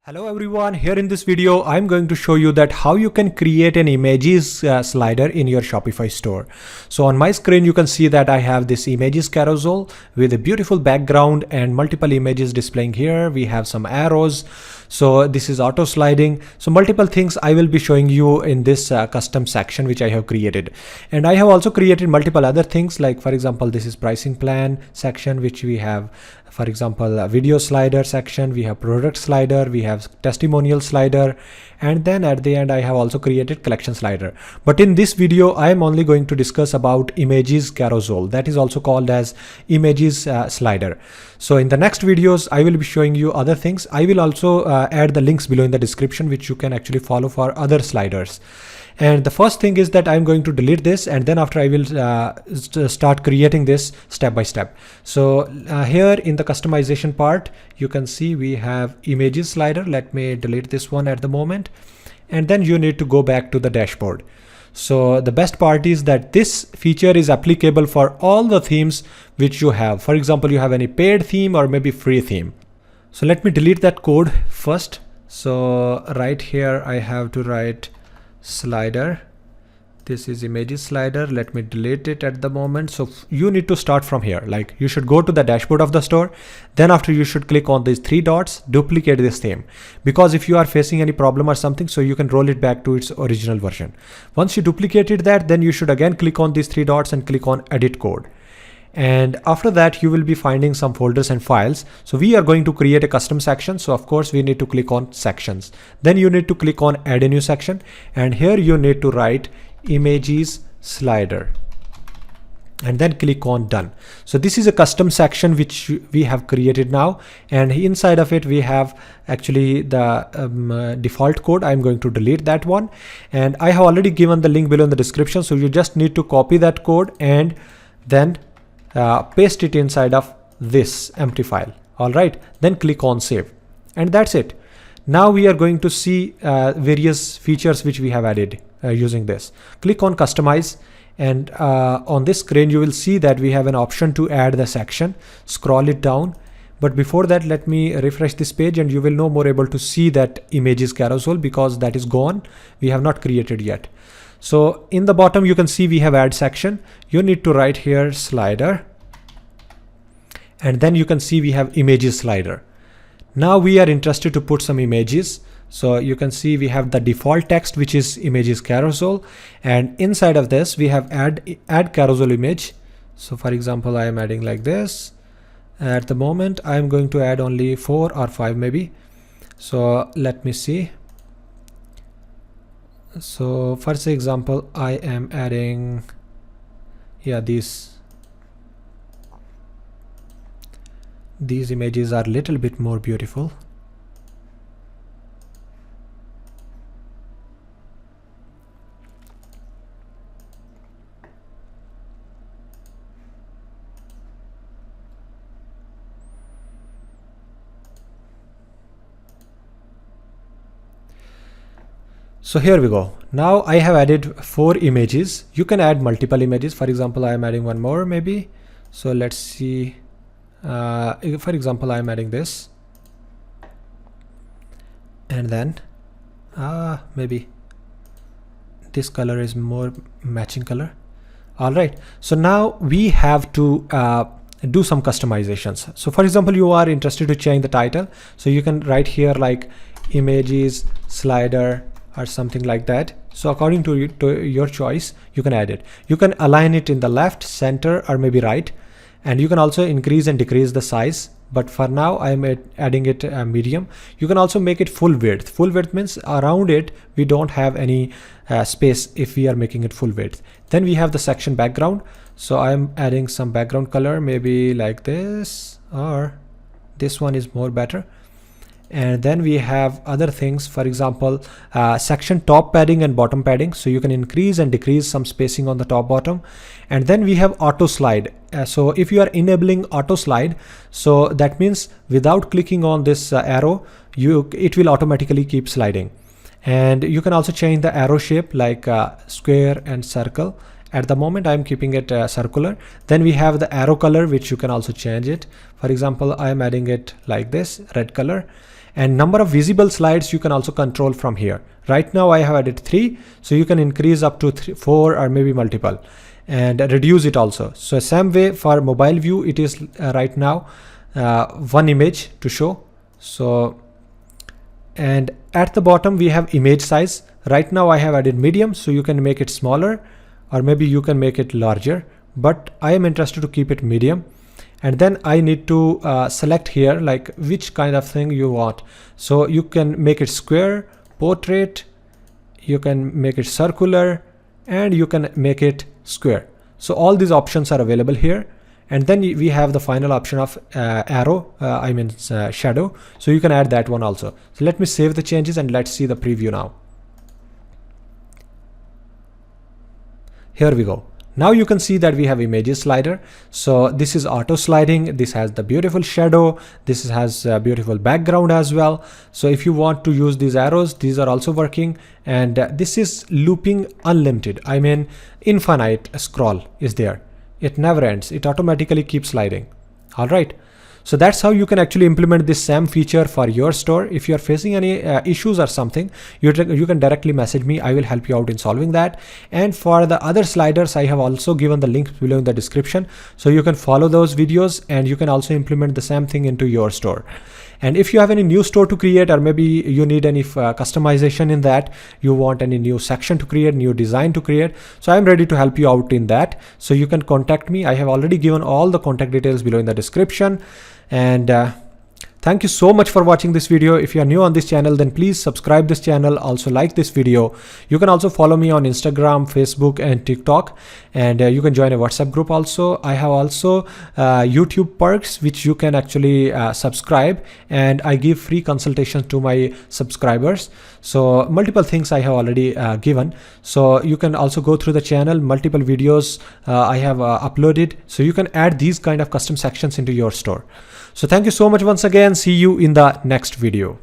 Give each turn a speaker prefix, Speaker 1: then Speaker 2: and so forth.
Speaker 1: Hello everyone, here in this video I'm going to show you that how you can create an images slider in your Shopify store. So on my screen you can see that I have this images carousel with a beautiful background and multiple images displaying here. We have some arrows. So this is auto sliding. So multiple things I will be showing you in this custom section which I have created. And I have also created multiple other things, like for example this is pricing plan section which we have, for example a video slider section, we have product slider, we have testimonial slider, and then at the end I have also created collection slider. But in this video I am only going to discuss about images carousel, that is also called as images slider. So in the next videos I will be showing you other things. I will also add the links below in the description which you can actually follow for other sliders. And the first thing is that I'm going to delete this, and then after I will start creating this step by step. So here in the customization part you can see we have images slider. Let me delete this one at the moment, and then you need to go back to the dashboard. So the best part is that this feature is applicable for all the themes which you have. For example, you have any paid theme or maybe free theme. So let me delete that code first. So right here I have to write slider. This is images slider. Let me delete it at the moment. So you need to start from here. Like you should go to the dashboard of the store. Then after you should click on these three dots, duplicate this theme. Because if you are facing any problem or something, so you can roll it back to its original version. Once you duplicated that, then you should again click on these three dots and click on edit code. And after that you will be finding some folders and files. So we are going to create a custom section. So of course we need to click on sections. Then you need to click on add a new section, and here you need to write images slider and then click on done. So this is a custom section which we have created now, and inside of it we have actually the default code. I'm going to delete that one, and I have already given the link below in the description. So you just need to copy that code and then paste it inside of this empty file. All right, then click on save, and that's it. Now we are going to see various features which we have added using this. Click on customize, and on this screen you will see that we have an option to add the section. Scroll it down, but before that let me refresh this page and you will no more able to see that images carousel because that is gone. We have not created yet. So in the bottom you can see we have add section. You need to write here slider, and then you can see we have images slider. Now we are interested to put some images. So you can see we have the default text which is images carousel, and inside of this we have add carousel image. So for example I am adding like this. At the moment I am going to add only 4 or 5 maybe. So let me see. So for example I am adding these images are a little bit more beautiful. So here we go. Now I have added 4 images. You can add multiple images. For example, I am adding one more maybe. So let's see. For example, I am adding this, and then maybe this color is more matching color. All right. So now we have to do some customizations. So for example, you are interested to change the title. So you can write here like images slider or something like that. So according to your choice, you can add it. You can align it in the left, center, or maybe right. And you can also increase and decrease the size. But for now, I'm adding it medium. You can also make it full width. Full width means around it, we don't have any space if we are making it full width. Then we have the section background. So I'm adding some background color, maybe like this, or this one is more better. And then we have other things, for example section top padding and bottom padding. So you can increase and decrease some spacing on the top bottom. And then we have auto slide. So if you are enabling auto slide, so that means without clicking on this arrow, it will automatically keep sliding. And you can also change the arrow shape like square and circle. At the moment I'm keeping it circular. Then we have the arrow color which you can also change it. For example, I am adding it like this, red color. And number of visible slides you can also control from here. Right now I have added 3, so you can increase up to 4 or maybe multiple, and reduce it also. So same way for mobile view, it is right now 1 image to show. So, and at the bottom we have image size. Right now I have added medium, so you can make it smaller or maybe you can make it larger, but I am interested to keep it medium. And then I need to select here like which kind of thing you want. So you can make it square, portrait, you can make it circular, and you can make it square. So all these options are available here. And then we have the final option of arrow, shadow. So you can add that one also. So let me save the changes and let's see the preview now. Here we go. Now you can see that we have images slider. So this is auto sliding. This has the beautiful shadow. This has a beautiful background as well. So if you want to use these arrows, these are also working. And this is looping unlimited. I mean, infinite scroll is there. It never ends. It automatically keeps sliding. All right. So that's how you can actually implement this same feature for your store. If you are facing any issues or something, you can directly message me. I will help you out in solving that. And for the other sliders, I have also given the links below in the description. So you can follow those videos and you can also implement the same thing into your store. And if you have any new store to create, or maybe you need any customization in that, you want any new section to create, new design to create, so I'm ready to help you out in that. So you can contact me. I have already given all the contact details below in the description. And thank you so much for watching this video. If you are new on this channel, then please subscribe this channel. Also like this video. You can also follow me on Instagram, Facebook, and TikTok. And you can join a WhatsApp group also. I have also YouTube perks, which you can actually subscribe. And I give free consultations to my subscribers. So multiple things I have already given. So you can also go through the channel. Multiple videos I have uploaded. So you can add these kind of custom sections into your store. So thank you so much once again. See you in the next video.